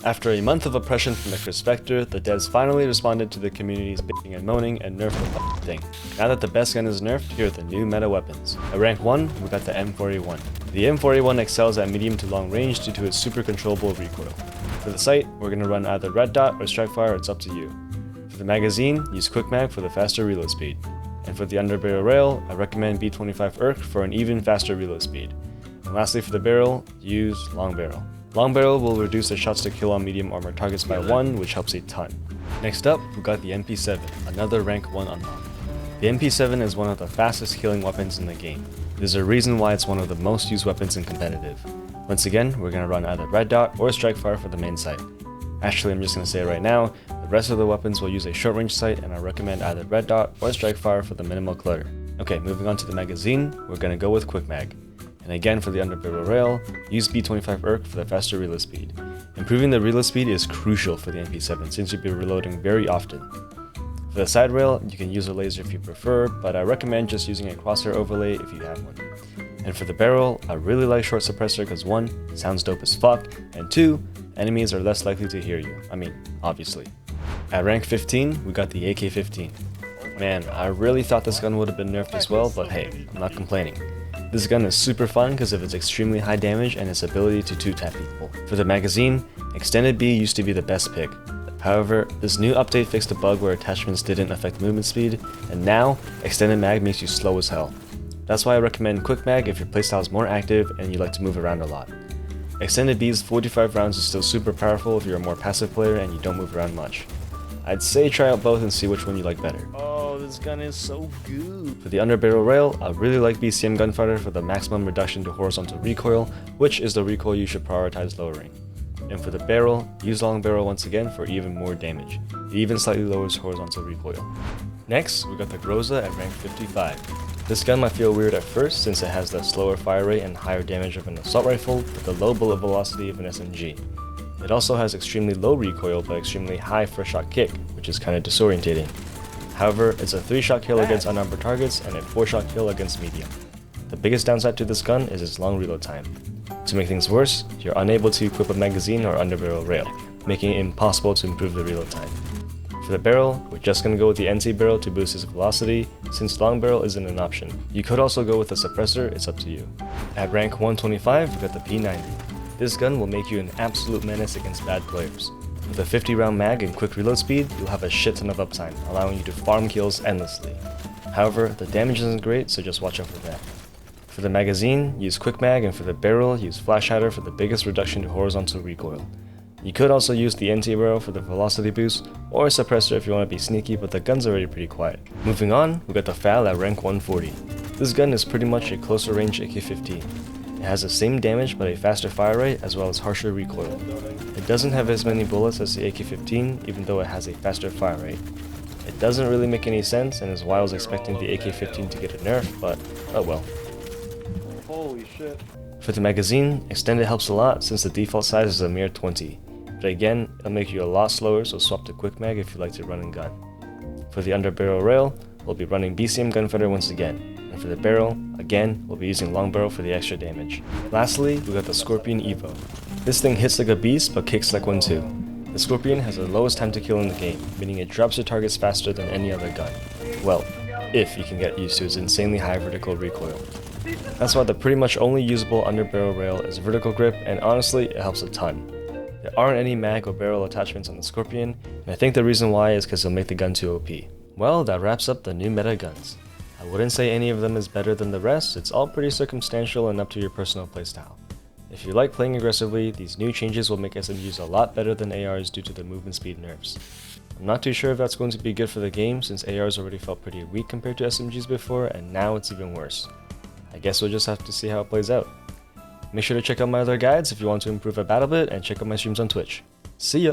After a month of oppression from the Kriss Vector, the devs finally responded to the community's bitching and moaning and nerfed the fucking thing. Now that the best gun is nerfed, here are the new meta weapons. At rank 1, we got the M4A1. The M4A1 excels at medium to long range due to its super controllable recoil. For the sight, we're going to run either red dot or strike fire, it's up to you. For the magazine, use quick mag for the faster reload speed. And for the underbarrel rail, I recommend B25 ERK for an even faster reload speed. And lastly for the barrel, use long barrel. Long barrel will reduce the shots to kill on medium armor targets by 1, which helps a ton. Next up, we got the MP7, another rank 1 unlock. The MP7 is one of the fastest killing weapons in the game. There's a reason why it's one of the most used weapons in competitive. Once again, we're going to run either red dot or strike fire for the main sight. Actually, I'm just going to say it right now, the rest of the weapons will use a short range sight, and I recommend either red dot or strike fire for the minimal clutter. Okay, moving on to the magazine, we're going to go with quick mag. And again for the underbarrel rail, use B25 ERK for the faster reload speed. Improving the reload speed is crucial for the MP7 since you'll be reloading very often. For the side rail, you can use a laser if you prefer, but I recommend just using a crosshair overlay if you have one. And for the barrel, I really like short suppressor because 1, it sounds dope as fuck, and 2, enemies are less likely to hear you. I mean, obviously. At rank 15, we got the AK-15. Man, I really thought this gun would have been nerfed as well, but hey, I'm not complaining. This gun is super fun because of its extremely high damage and its ability to two-tap people. For the magazine, Extended B used to be the best pick. However, this new update fixed a bug where attachments didn't affect movement speed, and now, Extended Mag makes you slow as hell. That's why I recommend Quick Mag if your playstyle is more active and you like to move around a lot. Extended B's 45 rounds is still super powerful if you're a more passive player and you don't move around much. I'd say try out both and see which one you like better. Oh, this gun is so good. For the underbarrel rail, I really like BCM Gunfighter for the maximum reduction to horizontal recoil, which is the recoil you should prioritize lowering. And for the barrel, use long barrel once again for even more damage. It even slightly lowers horizontal recoil. Next, we got the Groza at rank 55. This gun might feel weird at first since it has the slower fire rate and higher damage of an assault rifle, but the low bullet velocity of an SMG. It also has extremely low recoil but extremely high first shot kick, which is kinda disorientating. However, it's a 3-shot kill against unarmored targets and a 4-shot kill against medium. The biggest downside to this gun is its long reload time. To make things worse, you're unable to equip a magazine or underbarrel rail, making it impossible to improve the reload time. For the barrel, we're just gonna go with the NT barrel to boost its velocity, since long barrel isn't an option. You could also go with a suppressor, it's up to you. At rank 125, we got the P90. This gun will make you an absolute menace against bad players. With a 50 round mag and quick reload speed, you'll have a shit ton of uptime, allowing you to farm kills endlessly. However, the damage isn't great, so just watch out for that. For the magazine, use quick mag, and for the barrel, use flash hider for the biggest reduction to horizontal recoil. You could also use the NT barrel for the velocity boost, or a suppressor if you want to be sneaky, but the gun's already pretty quiet. Moving on, we got the FAL at rank 140. This gun is pretty much a closer range AK-15. It has the same damage but a faster fire rate as well as harsher recoil. It doesn't have as many bullets as the AK-15 even though it has a faster fire rate. It doesn't really make any sense and is why I was expecting the AK-15 to get a nerf, but oh well. Holy shit. For the magazine, extended helps a lot since the default size is a mere 20. But again, it'll make you a lot slower, so swap to quick mag if you like to run and gun. For the underbarrel rail, we'll be running BCM Gunfighter once again. And for the barrel, again, we'll be using long barrel for the extra damage. Lastly, we got the Scorpion Evo. This thing hits like a beast, but kicks like one too. The Scorpion has the lowest time to kill in the game, meaning it drops your targets faster than any other gun. Well, if you can get used to its insanely high vertical recoil. That's why the pretty much only usable underbarrel rail is vertical grip, and honestly, it helps a ton. There aren't any mag or barrel attachments on the Scorpion, and I think the reason why is because it'll make the gun too OP. Well, that wraps up the new meta guns. I wouldn't say any of them is better than the rest, it's all pretty circumstantial and up to your personal playstyle. If you like playing aggressively, these new changes will make SMGs a lot better than ARs due to the movement speed nerfs. I'm not too sure if that's going to be good for the game since ARs already felt pretty weak compared to SMGs before and now it's even worse. I guess we'll just have to see how it plays out. Make sure to check out my other guides if you want to improve at BattleBit and check out my streams on Twitch. See ya!